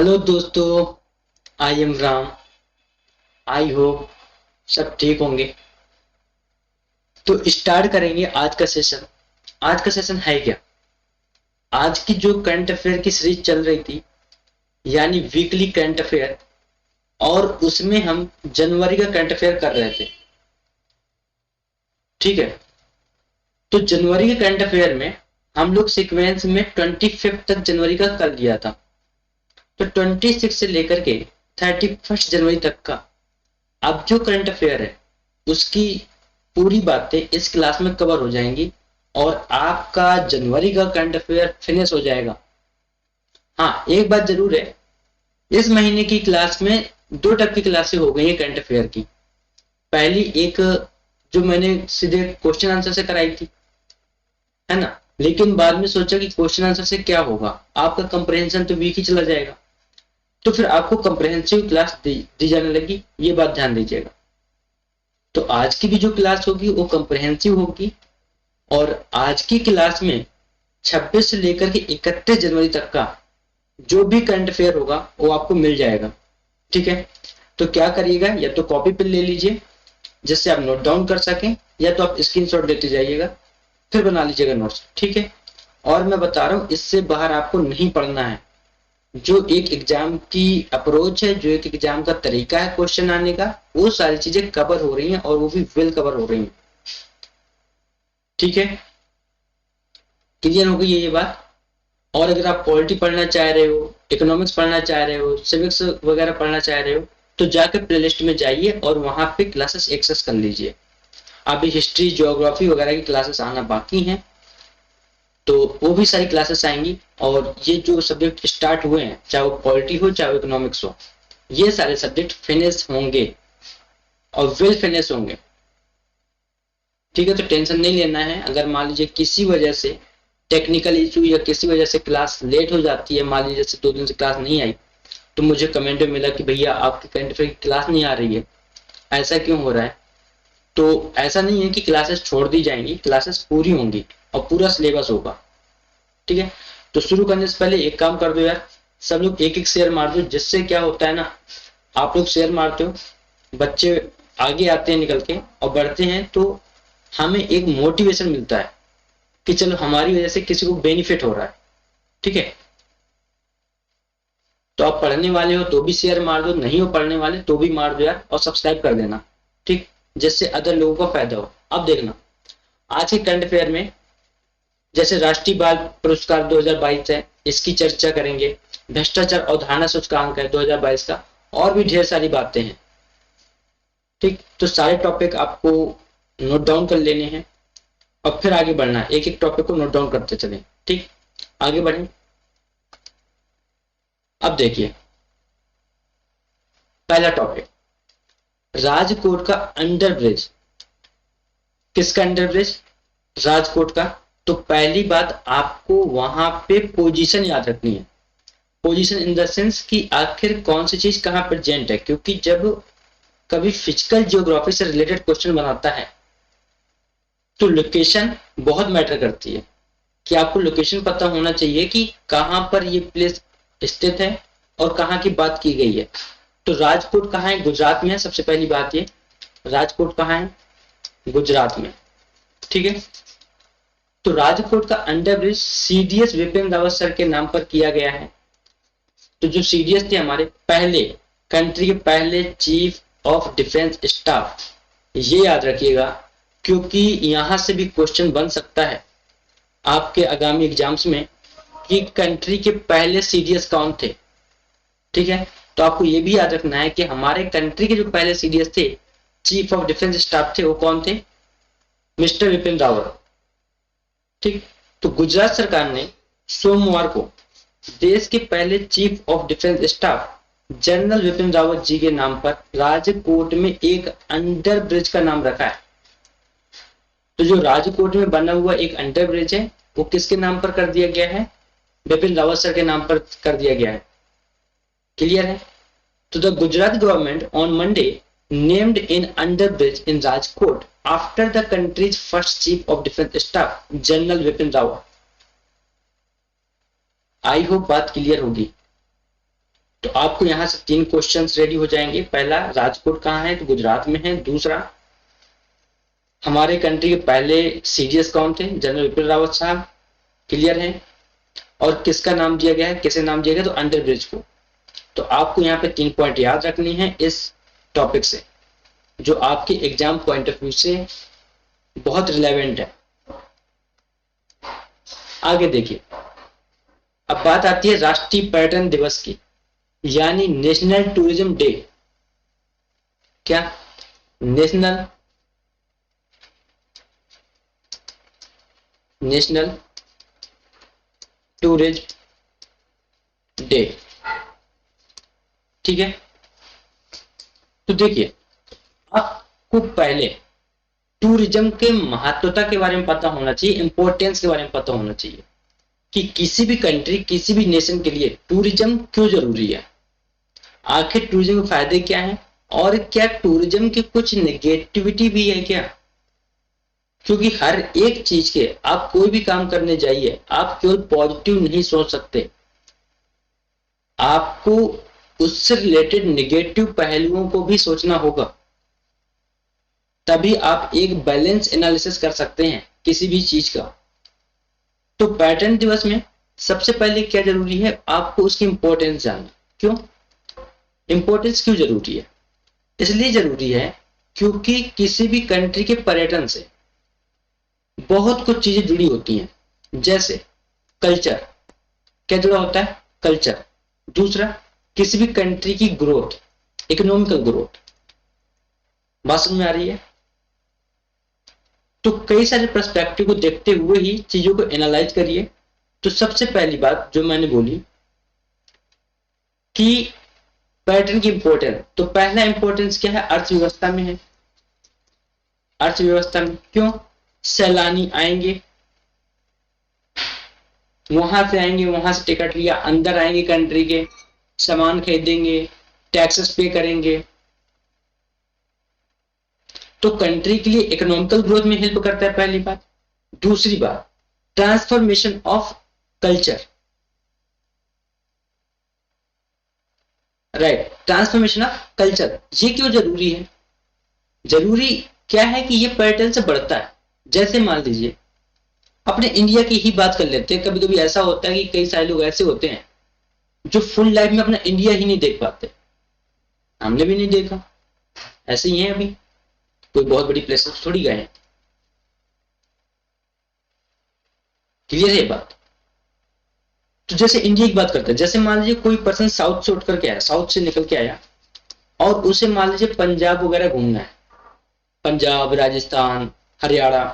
Hello दोस्तों, I am Ram. I hope सब ठीक होंगे। तो स्टार्ट करेंगे आज का सेशन। आज का सेशन है क्या? आज की जो करंट अफेयर की सीरीज चल रही थी, यानी वीकली करंट अफेयर, और उसमें हम जनवरी का करंट अफेयर कर रहे थे। ठीक है। तो जनवरी के करंट अफेयर में हम लोग सीक्वेंस में 25 तक जनवरी का कर लिया था। तो 26 से लेकर के 31 जनवरी तक का अब जो करंट अफेयर है उसकी पूरी बातें इस क्लास में कवर हो जाएंगी और आपका जनवरी का करंट अफेयर फिनिश हो जाएगा। हाँ, एक बात जरूर है, इस महीने की क्लास में दो टाइप की क्लासें हो गई हैं करंट अफेयर की। पहली एक जो मैंने सीधे क्वेश्चन आंसर से कराई थी, है ना। लेकिन बाद में सोचा कि क्वेश्चन आंसर से क्या होगा, आपका कंप्रहेंशन तो वीक ही चला जाएगा। तो फिर आपको कंप्रहेंसिव क्लास दी जाने लगी, ये बात ध्यान दीजिएगा। तो आज की भी जो क्लास होगी वो कंप्रहेंसिव होगी, और आज की क्लास में 26 से लेकर के 31 जनवरी तक का जो भी करंट अफेयर होगा वो आपको मिल जाएगा। ठीक है। तो क्या करिएगा, या तो कॉपी पेन ले लीजिए जिससे आप नोट डाउन कर सकें, या तो आप स्क्रीनशॉट लेते जाइएगा, फिर बना लीजिएगा नोट्स। ठीक है। और मैं बता रहा हूं, इससे बाहर आपको नहीं पढ़ना है। जो एक एग्जाम की अप्रोच है, जो एक एग्जाम का तरीका है क्वेश्चन आने का, वो सारी चीजें कवर हो रही हैं और वो भी वेल कवर हो रही हैं। ठीक है। क्लियर हो गई ये बात? और अगर आप पॉलिटी पढ़ना चाह रहे हो, इकोनॉमिक्स पढ़ना चाह रहे हो, सिविक्स वगैरह पढ़ना चाह रहे हो, तो जाकर प्लेलिस्ट में जाइए और वहां पे क्लासेस एक्सेस कर लीजिए। अभी हिस्ट्री ज्योग्राफी वगैरह की क्लासेस आना बाकी हैं, तो वो भी सारी क्लासेस आएंगी। और ये जो सब्जेक्ट स्टार्ट हुए हैं, चाहे वो पॉलिटी हो चाहे वो इकोनॉमिक्स हो, ये सारे सब्जेक्ट फिनिश होंगे और वेल फिनिश होंगे। ठीक है। तो टेंशन नहीं लेना है। अगर मान लीजिए किसी वजह से टेक्निकल इशू या किसी वजह से क्लास लेट हो जाती है, मान लीजिए जैसे 2 दिन से क्लास नहीं आई, तो मुझे कमेंट में मिला कि भैया आपकी करंट अफेयर की क्लास नहीं आ रही है, ऐसा क्यों हो रहा है। तो ऐसा नहीं है कि क्लासेस छोड़ दी जाएंगी, क्लासेस पूरी होंगी और पूरा सिलेबस होगा। ठीक है। तो शुरू करने से पहले एक काम कर दो यार, सब लोग एक एक शेयर मार दो, जिससे क्या होता है ना, आप लोग शेयर मारते हो, बच्चे आगे आते हैं निकल के और बढ़ते हैं, तो हमें एक मोटिवेशन मिलता है कि चलो हमारी वजह से किसी को बेनिफिट हो रहा है। ठीक है। तो आप पढ़ने वाले हो तो भी शेयर मार दो, नहीं हो पढ़ने वाले तो भी मार दो यार, और सब्सक्राइब कर देना। ठीक। जिससे अदर लोगों को फायदा हो। अब देखना, आज के करंट अफेयर में जैसे राष्ट्रीय बाल पुरस्कार 2022 है, इसकी चर्चा करेंगे। भ्रष्टाचार अवधारणा सूचकांक है 2022 का, और भी ढेर सारी बातें हैं। ठीक। तो सारे टॉपिक आपको नोट डाउन कर लेने हैं और फिर आगे बढ़ना है, एक एक टॉपिक को नोट डाउन करते चलें। ठीक। आगे बढ़ें। अब देखिए, पहला टॉपिक, राजकोट का अंडर ब्रिज। किसका अंडर ब्रिज? राजकोट का। तो पहली बात, आपको वहां पे पोजीशन याद रखनी है। पोजीशन इन द सेंस कि आखिर कौन सी चीज कहां प्रेजेंट है, क्योंकि जब कभी फिजिकल जियोग्राफी से रिलेटेड क्वेश्चन बनाता है तो लोकेशन बहुत मैटर करती है, कि आपको लोकेशन पता होना चाहिए कि कहां पर ये प्लेस स्थित है और कहां की बात की गई है। तो राजकोट कहाँ है? गुजरात में है। सबसे पहली बात ये, राजकोट कहाँ है? गुजरात में। ठीक है। तो राजकोट का under bridge CDS Vipin Rawat sir के नाम पर किया गया है। तो जो सीडीएस थे हमारे पहले, कंट्री के पहले चीफ ऑफ डिफेंस स्टाफ, ये याद रखिएगा, क्योंकि यहां से भी क्वेश्चन बन सकता है आपके आगामी एग्जाम्स में कि कंट्री के पहले सीडीएस कौन थे। ठीक है। तो आपको ये भी याद रखना है कि हमारे कंट्री के जो पहले सीडीएस थे, चीफ ऑफ डिफेंस स्टाफ थे, वो कौन थे? मिस्टर विपिन रावत। ठीक। तो गुजरात सरकार ने सोमवार को देश के पहले chief of defence staff general Bipin Rawat ji के नाम पर राजकोट में एक अंडर ब्रिज का नाम रखा है। तो जो राजकोट में बना हुआ एक अंडर ब्रिज है, वो किसके नाम पर कर दिया गया है? विपिन रावत सर के नाम पर कर दिया गया है। क्लियर है? तो the Gujarat government on Monday named in underbridge in Rajkot after the country's first chief of defense staff, General Vipin Rawat. I hope बात क्लियर होगी। तो आपको यहाँ से 3 क्वेश्चंस रेडी हो जाएंगे। पहला, राजकोट कहाँ है? तो गुजरात में है। दूसरा, हमारे कंट्री के पहले सीडीएस कौन थे? जनरल बिपिन रावत साहब, क्लियर है। और किसका नाम दिया गया है, कैसे नाम दिया गया? तो अंडर ब्रिज को। तो आपको यहाँ पे 3 पॉइंट याद रखनी है इस टॉपिक से, जो आपके एग्जाम पॉइंट ऑफ व्यू से बहुत रिलेवेंट है। आगे देखिए, अब बात आती है राष्ट्रीय पर्यटन दिवस की, यानी नेशनल टूरिज्म डे। क्या? नेशनल टूरिज्म डे, ठीक है। तो देखिए, आपको पहले टूरिज्म के महत्वता के बारे में पता होना चाहिए, इंपॉर्टेंस के बारे में पता होना चाहिए कि किसी भी कंट्री, किसी भी नेशन के लिए टूरिज्म क्यों जरूरी है, आखिर टूरिज्म के फायदे क्या हैं, और क्या टूरिज्म की कुछ नेगेटिविटी भी है क्या? क्योंकि हर एक चीज के, आप कोई भी काम करने जाइए, आप केवल पॉजिटिव नहीं सोच सकते, आपको उससे रिलेटेड नेगेटिव पहलुओं को भी सोचना होगा, तभी आप एक बैलेंस एनालिसिस कर सकते हैं किसी भी चीज का। तो पर्यटन दिवस में सबसे पहले क्या जरूरी है, आपको उसकी इंपॉर्टेंस जानना। क्यों इंपॉर्टेंस क्यों जरूरी है? इसलिए जरूरी है क्योंकि किसी भी कंट्री के पर्यटन से बहुत कुछ चीजें जुड़ी होती हैं। जैसे कल्चर, क्या जुड़ा होता है? कल्चर। दूसरा, किसी भी कंट्री की ग्रोथ, इकोनॉमिकल ग्रोथ। बात समझ में आ रही है? तो कई सारे पर्सपेक्टिव को देखते हुए ही चीजों को एनालाइज करिए। तो सबसे पहली बात जो मैंने बोली कि पर्यटन की इंपॉर्टेंस, तो पहला इंपॉर्टेंस क्या है? अर्थव्यवस्था में है। अर्थव्यवस्था में क्यों? सैलानी आएंगे, वहां से आएंगे, वहां से टिकट लिया, अंदर आएंगे, कंट्री के सामान खरीदेंगे, टैक्सेस पे करेंगे, तो कंट्री के लिए इकोनॉमिकल ग्रोथ में हेल्प करता है, पहली बात। दूसरी बात, transformation of culture, right, transformation of culture. ये क्यों जरूरी है? जरूरी क्या है कि ये पर्यटन से बढ़ता है। जैसे मान लीजिए, अपने इंडिया की ही बात कर लेते हैं। कभी कभी ऐसा होता है कि कई सारे लोग ऐसे होते हैं जो फुल लाइफ में अपना इंडिया ही नहीं देख पाते, हमने भी नहीं देखा, ऐसे ही है। अभी कोई बहुत बड़ी प्लेसेस थोड़ी गए हैं, क्लियर है बात? तो जैसे इंडिया की बात करते हैं, जैसे मान लीजिए कोई पर्सन साउथ से उठ करके आया, साउथ से निकल के आया, और उसे मान लीजिए पंजाब वगैरह घूमना है, पंजाब, राजस्थान, हरियाणा,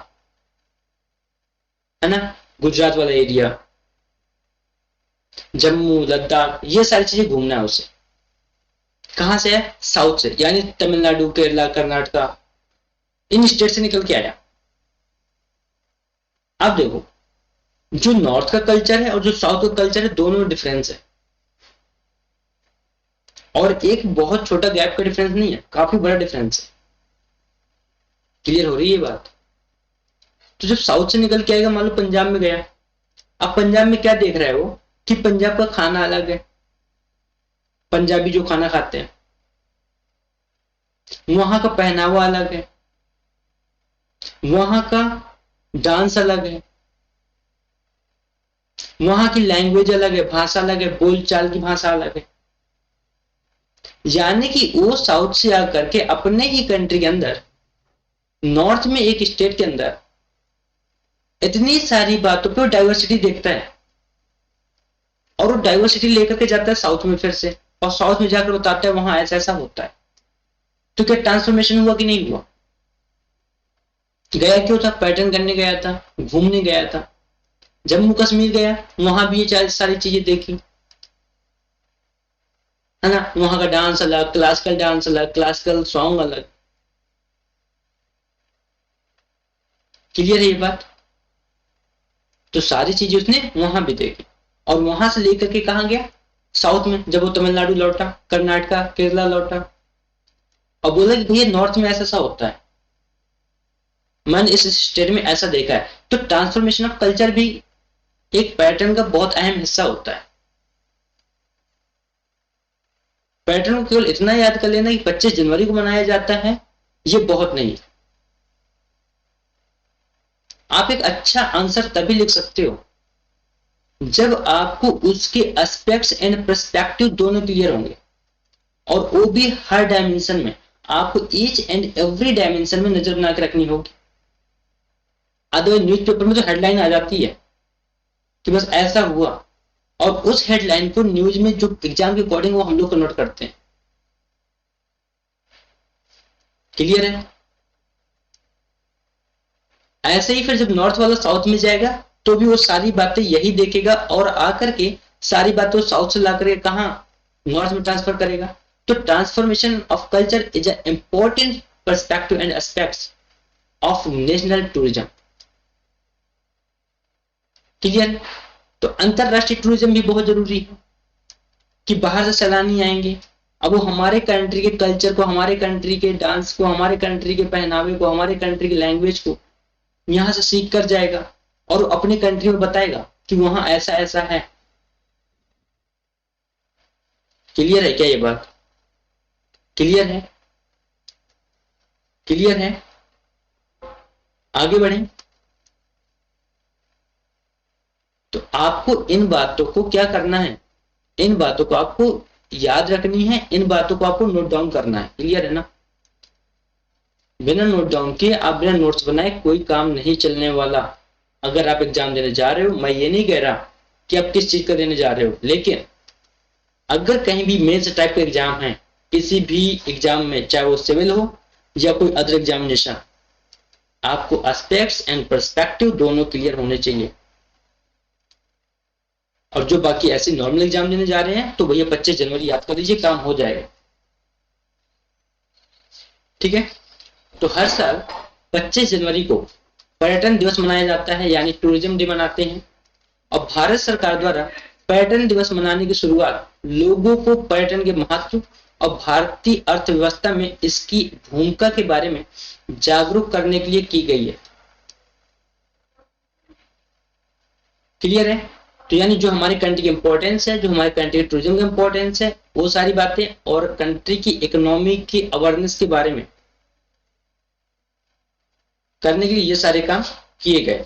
है ना, गुजरात वाला एरिया, जम्मू, लद्दाख, ये सारी चीजें घूमना है उसे। कहां से है? साउथ से, यानी तमिलनाडु, केरला, कर्नाटका, इन स्टेट से निकल के आया। अब देखो, जो नॉर्थ का कल्चर है और जो साउथ का कल्चर है, दोनों में डिफरेंस है, और एक बहुत छोटा गैप का डिफरेंस नहीं है, काफी बड़ा डिफरेंस है। क्लियर हो रही है बात? तो जब साउथ से निकल के आएगा, मान लो पंजाब में गया, अब पंजाब में क्या देख रहा है वो, कि पंजाब का खाना अलग है, पंजाबी जो खाना खाते हैं, वहां का पहनावा अलग है, वहां का डांस अलग है, वहां की लैंग्वेज अलग है, भाषा अलग है, बोलचाल की भाषा अलग है। यानी कि वो साउथ से आकर के अपने ही कंट्री के अंदर, नॉर्थ में एक स्टेट के अंदर इतनी सारी बातों पे डाइवर्सिटी देखता है, और वो डाइवर्सिटी लेकर के जाता है साउथ में फिर से, और साउथ में जाकर बताता है वहां ऐसा ऐसा होता है। तो क्या ट्रांसफॉर्मेशन हुआ कि नहीं हुआ? गया क्यों था? पैटर्न करने गया था, घूमने गया था। जम्मू कश्मीर गया, वहां भी ये सारी चीजें देखी, है ना, वहां का डांस अलग, क्लासिकल डांस अलग, क्लासिकल सॉन्ग अलग। क्लियर है ये बात? तो सारी चीजें उसने वहां भी देखी, और वहां से लेकर के कहा गया? साउथ में। जब वो तमिलनाडु लौटा, कर्नाटका, केरला लौटा, और बोला कि भैया नॉर्थ में ऐसा ऐसा होता है, मैंने इस स्टेट में ऐसा देखा है। तो ट्रांसफॉर्मेशन ऑफ कल्चर भी एक पैटर्न का बहुत अहम हिस्सा होता है। पैटर्न को केवल इतना याद कर लेना कि 25 जनवरी को मनाया जाता है, ये बहुत नहीं है। आप एक अच्छा आंसर तभी लिख सकते हो जब आपको उसके एस्पेक्ट्स एंड पर्सपेक्टिव दोनों क्लियर होंगे, और वो भी हर डायमेंशन में। आपको ईच एंड एवरी डायमेंशन में नजर बना के रखनी होगी। अदरवाइज न्यूज़पेपर में तो हेडलाइन आ जाती है कि बस ऐसा हुआ, और उस हेडलाइन को न्यूज में जो एग्जाम के अकॉर्डिंग वो हम लोग कन्वर्ट करते हैं। क्लियर है? ऐसे ही फिर जब नॉर्थ वाला साउथ में जाएगा तो भी वो सारी बातें यही देखेगा, और आकर के सारी बातें साउथ से ला करके कहा नॉर्थ में ट्रांसफर करेगा। तो transformation of culture is a important perspective and aspects of national tourism. Clear? तो अंतरराष्ट्रीय टूरिज्म भी बहुत जरूरी है कि बाहर से सैलानी आएंगे, अब वो हमारे कंट्री के कल्चर को, हमारे कंट्री के डांस को, हमारे कंट्री के पहनावे को, हमारे कंट्री की लैंग्वेज को यहां से सीख कर जाएगा और अपनी कंट्री में बताएगा कि वहां ऐसा ऐसा है। क्लियर है क्या ये बात? क्लियर है? क्लियर है? आगे बढ़ें। तो आपको इन बातों को क्या करना है, इन बातों को आपको याद रखनी है, इन बातों को आपको नोट डाउन करना है। क्लियर है ना? बिना नोट डाउन किए आप बिना नोट्स बनाए कोई काम नहीं चलने वाला। अगर आप एग्जाम देने जा रहे हो, मैं ये नहीं कह रहा कि आप किस चीज का देने जा रहे हो, लेकिन अगर कहीं भी मेंस टाइप का एग्जाम है, किसी भी एग्जाम में, चाहे वो सिविल हो या कोई अदर एग्जामिनेशन, आपको एस्पेक्ट्स एंड पर्सपेक्टिव दोनों क्लियर होने चाहिए। और जो बाकी ऐसे नॉर्मल एग्जाम देने जा रहे हैं तो भैया 25 जनवरी याद कर लीजिए, काम हो जाएगा। ठीक है? तो हर साल 25 जनवरी को पर्यटन दिवस मनाया जाता है, यानी टूरिज्म डे मनाते हैं। और भारत सरकार द्वारा पर्यटन दिवस मनाने की शुरुआत लोगों को पर्यटन के महत्व और भारतीय अर्थव्यवस्था में इसकी भूमिका के बारे में जागरूक करने के लिए की गई है। क्लियर है? तो यानी जो हमारी कंट्री की इंपॉर्टेंस है, जो हमारे कंट्री के टूरिज्म की इंपॉर्टेंस है, वो सारी बातें, और कंट्री की इकोनॉमी की अवेयरनेस के बारे में करने के लिए ये सारे काम किए गए।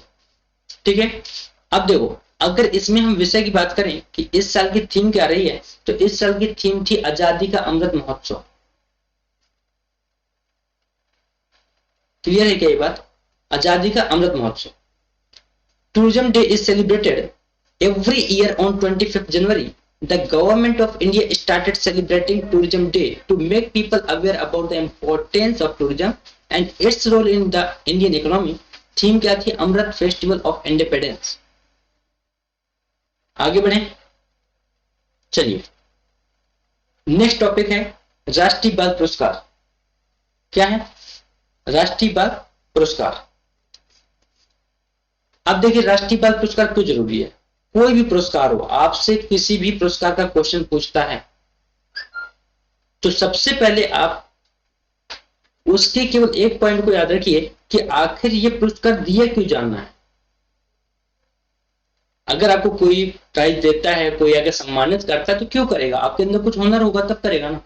ठीक है? अब देखो, अगर इसमें हम विषय की बात करें कि इस साल की थीम क्या रही है, तो इस साल की थीम थी आजादी का अमृत महोत्सव। क्लियर है क्या ये बात? आजादी का Amrit Mahotsav. Tourism day is celebrated every year on 25th January. The government of India started celebrating Tourism Day to make people aware about the importance of tourism and its role in the Indian economy. Theme क्या थी? अमृत festival of independence. आगे बढ़े, चलिए next topic है राष्ट्रीय बाल पुरस्कार। क्या है? राष्ट्रीय बाल पुरस्कार। अब देखिए, राष्ट्रीय बाल पुरस्कार क्यों जरूरी है? कोई भी पुरस्कार हो, आपसे किसी भी पुरस्कार का क्वेश्चन पूछता है तो सबसे पहले आप उसके केवल एक पॉइंट को याद रखिए कि आखिर ये पुरस्कार दिया क्यों जाना है। अगर आपको कोई प्राइज देता है, कोई अगर सम्मानित करता है, तो क्यों करेगा? आपके अंदर कुछ हुनर होगा तब करेगा ना।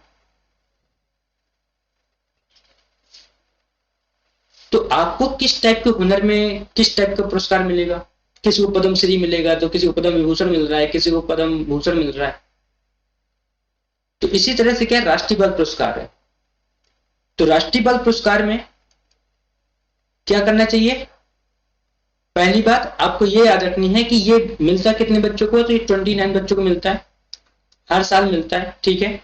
तो आपको किस टाइप के हुनर में किस टाइप का पुरस्कार मिलेगा? किसी को पद्मश्री मिलेगा, तो किसी को पद्म विभूषण मिल रहा है, किसी को पद्म भूषण मिल रहा है। तो इसी तरह से क्या राष्ट्रीय बाल पुरस्कार है। तो राष्ट्रीय बाल पुरस्कार में क्या करना चाहिए? पहली बात आपको ये याद रखनी है कि ये मिलता कितने बच्चों को है, तो ये 29 बच्चों को मिलता है, हर साल मिलता है। ठीक है?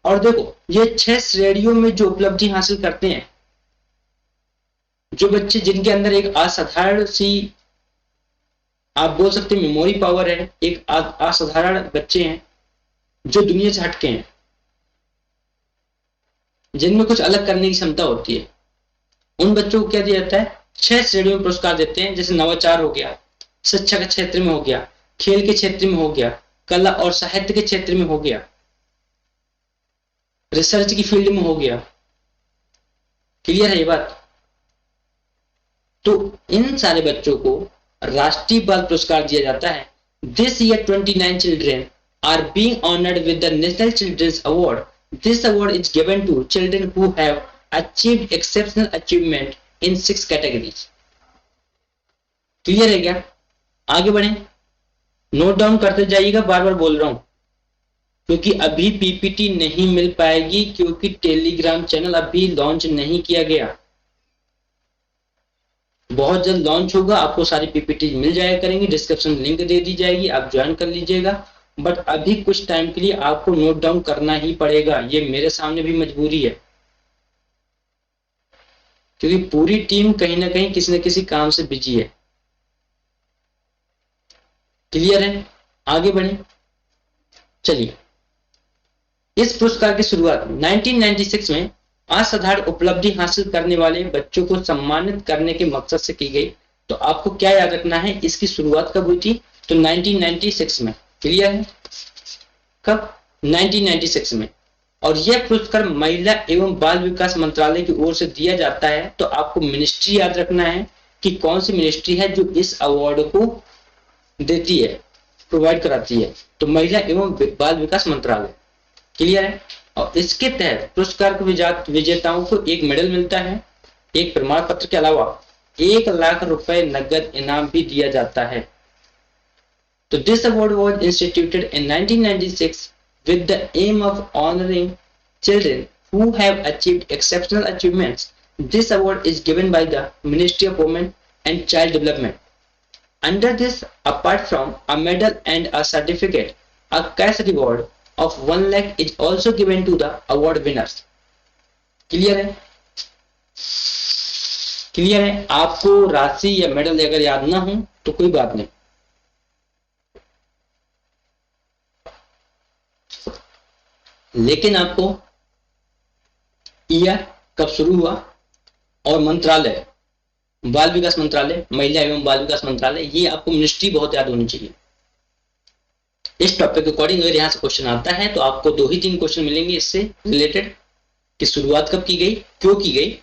और देखो, ये 6 श्रेणियों में जो उपलब्धि हासिल करते हैं, जो बच्चे जिनके अंदर एक असाधारण सी, आप बोल सकते हैं मेमोरी पावर है, एक असाधारण बच्चे हैं जो दुनिया से हटके हैं, जिनमें कुछ अलग करने की क्षमता होती है, उन बच्चों को क्या दिया जाता है? 6 श्रेणियों में पुरस्कार देते हैं। जैसे नवाचार हो गया, शिक्षा के क्षेत्र में हो गया, खेल के क्षेत्र में हो गया, कला और साहित्य के क्षेत्र में हो गया, रिसर्च की फील्ड में हो गया। क्लियर है ये बात? तो इन सारे बच्चों को राष्ट्रीय बाल पुरस्कार दिया जाता है। This year 29 children are being honoured with the national children's award This award is given to children who have achieved exceptional achievement in 6 categories. Clear है क्या? आगे बढ़े, नोट डाउन करते जाइएगा, बार बार बोल रहा हूं क्योंकि अभी पीपीटी नहीं मिल पाएगी क्योंकि टेलीग्राम चैनल अभी लॉन्च नहीं किया गया। बहुत जल्द लॉन्च होगा, आपको सारी पीपीटी मिल जाया करेंगी, डिस्क्रिप्शन लिंक दे दी जाएगी, आप ज्वाइन कर लीजिएगा। बट अभी कुछ टाइम के लिए आपको नोट डाउन करना ही पड़ेगा, ये मेरे सामने भी मजबूरी है क्योंकि पूरी टीम कहीं ना कहीं किसी न किसी काम से बिजी है। क्लियर है? आगे बढ़े, चलिए। इस पुरस्कार की शुरुआत 1996 में असाधारण उपलब्धि हासिल करने वाले बच्चों को सम्मानित करने के मकसद से की गई। तो आपको क्या याद रखना है, इसकी शुरुआत कब हुई थी? तो 1996 में। क्लियर है? कब? 1996 में। और यह पुरस्कार महिला एवं बाल विकास मंत्रालय की ओर से दिया जाता है। तो आपको मिनिस्ट्री याद रखना है कि कौन सी मिनिस्ट्री है जो इस अवार्ड को देती है, प्रोवाइड कराती है। तो महिला एवं बाल विकास मंत्रालय। क्लियर है? और इसके तहत पुरस्कार के विजेताओं को एक मेडल मिलता है, एक प्रमाण पत्र के अलावा 1 लाख रुपए नगद इनाम भी दिया जाता है। तो this award was instituted in 1996 with the aim of honoring children who have achieved exceptional achievements. This award is given by the Ministry of Women and Child Development. Under this, apart from a medal and a certificate, a cash reward of 1 lakh is also given to the award winners. Clear है? Clear है? आपको राशि या medal अगर याद ना हो तो कोई बात नहीं, लेकिन आपको ईयर कब शुरू हुआ और मंत्रालय, बाल विकास मंत्रालय, महिला एवं बाल विकास मंत्रालय, ये आपको मिनिस्ट्री बहुत याद होनी चाहिए। इस टॉपिक के अकॉर्डिंग अगर यहाँ से क्वेश्चन आता है तो आपको 2 ही 3 क्वेश्चन मिलेंगे इससे रिलेटेड कि शुरुआत कब की गई, क्यों की गई।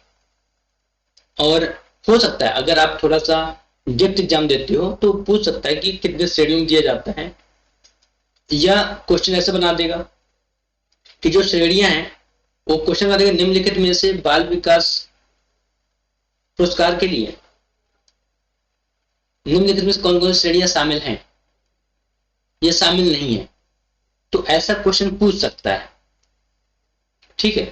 और हो सकता है अगर आप थोड़ा सा डेप्थ एग्जाम देते हो तो पूछ सकता है कि कितने श्रेणियों में दिया जाता है, या क्वेश्चन ऐसे बना देगा कि जो श्रेणियां हैं वो क्वेश्चन बना देगा निम्नलिखित में से बाल विकास पुरस्कार के लिए निम्नलिखित में कौन कौन सी श्रेणियां शामिल हैं, ये शामिल नहीं है। तो ऐसा क्वेश्चन पूछ सकता है। ठीक है?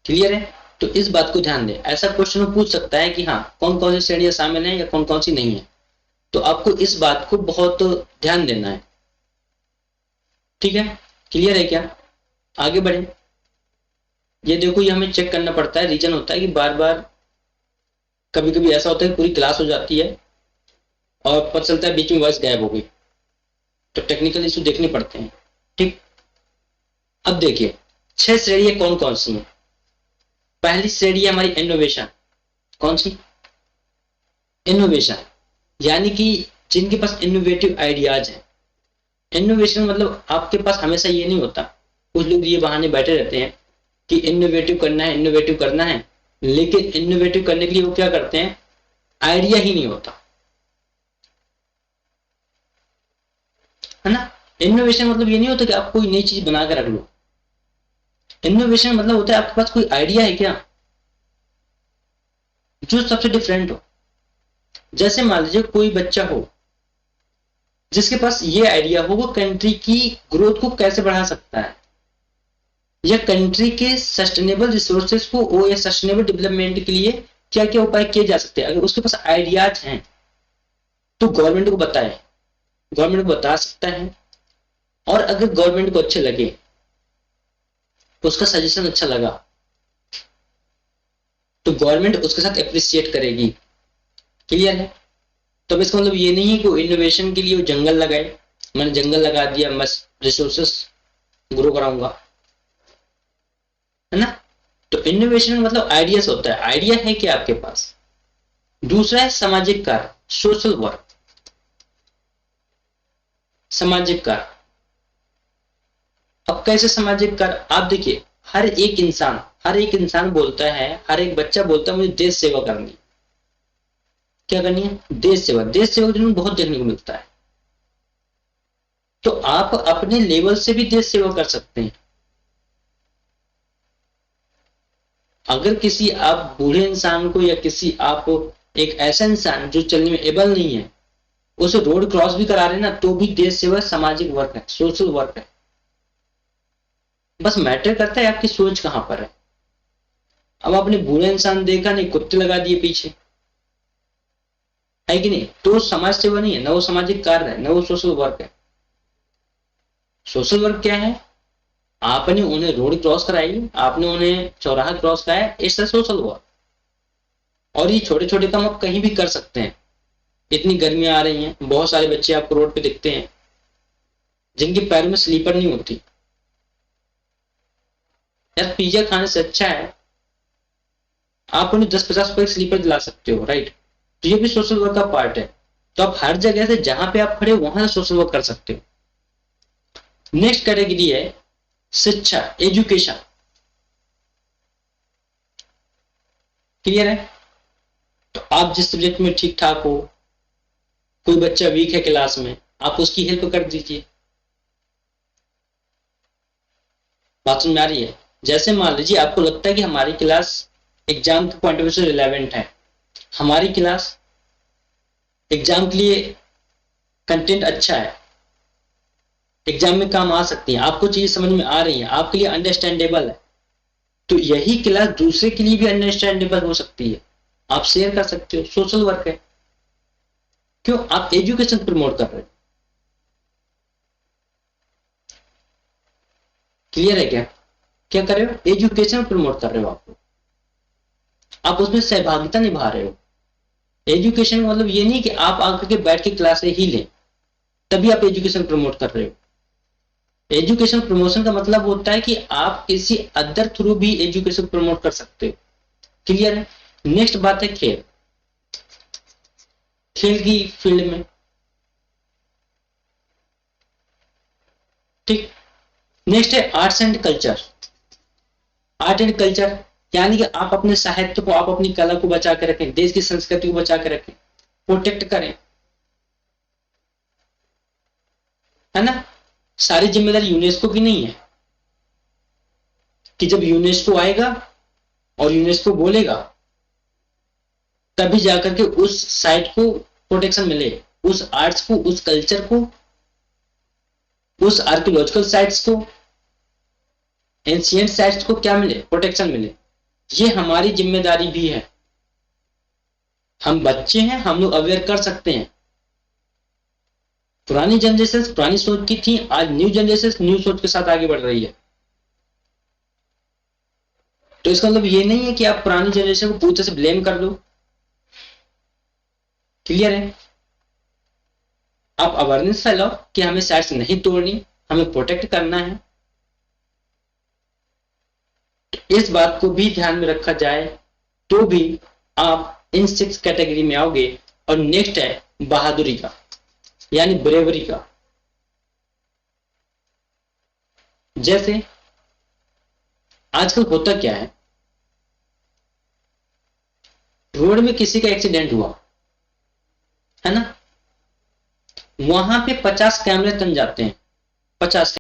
क्लियर है? तो इस बात को ध्यान दें, ऐसा क्वेश्चन पूछ सकता है कि हाँ कौन कौन सी श्रेणियां शामिल हैं या कौन कौन सी नहीं है। तो आपको इस बात को बहुत ध्यान देना है। ठीक है? क्लियर है क्या? आगे बढ़े। ये देखो, ये हमें चेक करना पड़ता है। रीजन होता है कि बार बार कभी कभी ऐसा होता है कि पूरी क्लास हो जाती है और पता चलता है बीच में वॉइस गायब हो गई, तो टेक्निकल इशू देखने पड़ते हैं। ठीक, अब देखिए 6 श्रेणियां कौन कौन सी हैं। पहली श्रेणी है हमारी इनोवेशन। कौन सी? इनोवेशन, यानी कि जिनके पास इनोवेटिव आइडियाज है। इनोवेशन मतलब आपके पास हमेशा ये नहीं होता, कुछ लोग ये बहाने बैठे रहते हैं कि इनोवेटिव करना है, इनोवेटिव करना है, लेकिन इनोवेटिव करने के लिए वो क्या करते हैं, आइडिया ही नहीं होता है ना। इनोवेशन मतलब ये नहीं होता कि आप कोई नई चीज बना कर रख लो। इनोवेशन मतलब होता है आपके पास कोई आइडिया है क्या जो सबसे डिफरेंट हो। जैसे मान लीजिए कोई बच्चा हो जिसके पास ये आइडिया हो वो कंट्री की ग्रोथ को कैसे बढ़ा सकता है, या कंट्री के सस्टेनेबल रिसोर्सेज को या सस्टेनेबल डेवलपमेंट के लिए क्या क्या उपाय किए जा सकते हैं। अगर उसके पास आइडियाज हैं तो गवर्नमेंट को बताए, गवर्नमेंट को बता सकता है। और अगर गवर्नमेंट को अच्छे लगे, उसका सजेशन अच्छा लगा, तो गवर्नमेंट उसके साथ एप्रिशिएट करेगी। क्लियर है? तो इसका मतलब ये नहीं है कि इनोवेशन के लिए वो जंगल लगाए, मैंने जंगल लगा दिया बस रिसोर्सेस ग्रो कराऊंगा, है ना। तो इनोवेशन मतलब आइडियाज होता है, आइडिया है कि आपके पास। दूसरा है सामाजिक कार्य, सोशल वर्क। सामाजिक कार्य, अब कैसे सामाजिक कार्य? आप देखिए हर एक इंसान बोलता है, हर एक बच्चा बोलता है मुझे देश सेवा करनी। क्या करनी है? देश सेवा। देश सेवा जिन्होंने बहुत देखने को मिलता है। तो आप अपने लेवल से भी देश सेवा कर सकते हैं। अगर किसी आप बूढ़े इंसान को या किसी आप एक ऐसा इंसान जो चलने में एबल नहीं है उसे रोड क्रॉस भी करा रहे ना, तो भी देश सेवा सामाजिक वर्क है, सोशल वर्क है। बस मैटर करता है आपकी सोच कहां पर है। अब आपने बूढ़ा इंसान देखा नहीं, कुत्ते लगा दिए पीछे, है कि नहीं? तो समाज सेवा नहीं है ना, वो सामाजिक कार्य है ना, वो सोशल वर्क है। सोशल वर्क क्या है? आपने उन्हें रोड क्रॉस कराई, आपने उन्हें चौराहा क्रॉस कराया, इससे सोशल वर्क। और ये छोटे छोटे काम आप कहीं भी कर सकते हैं। इतनी गर्मियां आ रही हैं, बहुत सारे बच्चे आपको रोड पे दिखते हैं जिनके पैरों में स्लीपर नहीं होती। यार पिज्जा खाने से अच्छा है आप उन्हें 10-50 रुपए स्लीपर दिला सकते हो, राइट? तो ये भी सोशल वर्क का पार्ट है। तो आप हर जगह से जहां पे आप खड़े हो वहां से सोशल वर्क कर सकते हो। नेक्स्ट कैटेगरी है शिक्षा, एजुकेशन। क्लियर है? तो आप जिस सब्जेक्ट में ठीक ठाक हो, कोई बच्चा वीक है क्लास में, आप उसकी हेल्प कर दीजिए। बात समझ में आ रही है? जैसे मान लीजिए आपको लगता है कि हमारी क्लास एग्जाम के पॉइंट ऑफ व्यू से रिलेवेंट है, हमारी क्लास एग्जाम के लिए कंटेंट अच्छा है, एग्जाम में काम आ सकती है, आपको चीजें समझ में आ रही है, आपके लिए अंडरस्टैंडेबल है, तो यही क्लास दूसरे के लिए भी अंडरस्टैंडेबल हो सकती है, आप शेयर कर सकते हो, सोशल वर्क है। क्यों? आप एजुकेशन प्रमोट कर रहे हो। क्लियर है क्या? क्या कर रहे हो? एजुकेशन प्रमोट कर रहे हो आप उसमें सहभागिता निभा रहे हो। एजुकेशन मतलब ये नहीं कि आप आकर के बैठ के क्लास ही लें तभी आप एजुकेशन प्रमोट कर रहे हो। एजुकेशन प्रमोशन का मतलब होता है कि आप किसी अदर थ्रू भी एजुकेशन प्रमोट कर सकते हो। क्लियर है? नेक्स्ट बात है खेल। खेल की फील्ड में, ठीक। नेक्स्ट है arts and culture. Art and culture यानी कि आप अपने साहित्य को, आप अपनी कला को बचा के रखें, देश की संस्कृति को बचा के रखें, प्रोटेक्ट करें, है ना? सारी जिम्मेदारी यूनेस्को की नहीं है कि जब यूनेस्को आएगा और यूनेस्को बोलेगा तभी जाकर के उस साइट को प्रोटेक्शन मिले, उस आर्ट्स को, उस कल्चर को, उस आर्कियोलॉजिकल साइट्स को, एंशिएंट साइट्स को क्या मिले? प्रोटेक्शन मिले। ये हमारी जिम्मेदारी भी है। हम बच्चे हैं, हम लोग अवेयर कर सकते हैं। पुरानी जनरेशन पुरानी सोच की थी, आज न्यू जनरेशन न्यू सोच के साथ आगे बढ़ रही है। तो इसका मतलब ये नहीं है कि आप पुरानी जनरेशन को पूरी तरह से ब्लेम कर दो। क्लियर है? आप अवेयरनेस फैलाओ कि हमें साइट्स नहीं तोड़नी, हमें प्रोटेक्ट करना है। तो इस बात को भी ध्यान में रखा जाए तो भी आप इन 6 कैटेगरी में आओगे। और नेक्स्ट है बहादुरी का, यानी ब्रेवरी का। जैसे आजकल होता क्या है, रोड में किसी का एक्सीडेंट हुआ है ना, वहां पे 50 कैमरे तन जाते हैं, 50